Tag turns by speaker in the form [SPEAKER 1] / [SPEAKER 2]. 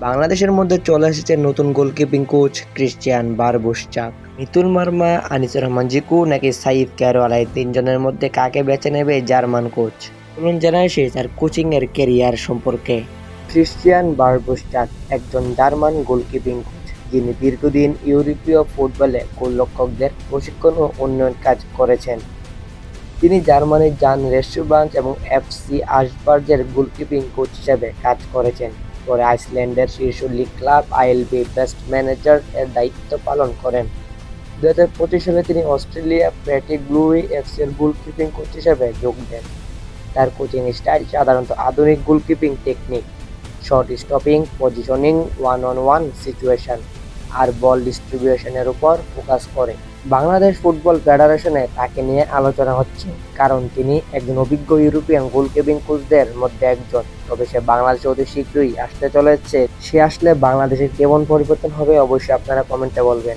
[SPEAKER 1] বাংলাদেশের মধ্যে চলে এসেছে নতুন গোলকিপিং কোচ ক্রিস্টিয়ান বারবোসচাক। মিতুল মার্মা, আনিসুর রহমান জিকু নাকি সাইফ ক্যারোয়াল, এই তিনজনের মধ্যে কাকে বেছে নেবে জার্মান কোচ? চলুন জেনে আসি তার কোচিং এর ক্যারিয়ার সম্পর্কে। ক্রিস্টিয়ান বারবোসচাক একজন জার্মান গোলকিপিং কোচ, যিনি দীর্ঘদিন ইউরোপীয় ফুটবলে গোলরক্ষকদের প্রশিক্ষণ ও উন্নয়ন কাজ করেছেন। তিনি জার্মানির জান রেস্টুবাঞ্চ এবং এফসি আশবার্জের গোলকিপিং কোচ হিসেবে কাজ করেছেন। পরে আইসল্যান্ডের শীর্ষ লীগ ক্লাব আইএলবি বেস্ট ম্যানেজার এর দায়িত্ব পালন করেন। 2025 সালে তিনি অস্ট্রেলিয়া প্যাট্রিক ব্লুই এফসি এর গোলকিপিং কোচ হিসেবে যোগ দেন। তার কোচিং স্টাইল সাধারণত আধুনিক গোলকিপিং technique, short stopping, positioning, one on one situation আর বল ডিস্ট্রিবিউশনের উপর ফোকাস করে। বাংলাদেশ ফুটবল ফেডারেশনে তাকে নিয়ে আলোচনা হচ্ছে, কারণ তিনি একজন অভিজ্ঞ ইউরোপিয়ান গোলকিপিং কোচদের মধ্যে একজন। তবে সে বাংলাদেশে অতি শীঘ্রই আসতে চলেছে। সে আসলে বাংলাদেশের কেমন পরিবর্তন হবে অবশ্যই আপনারা কমেন্টে বলবেন।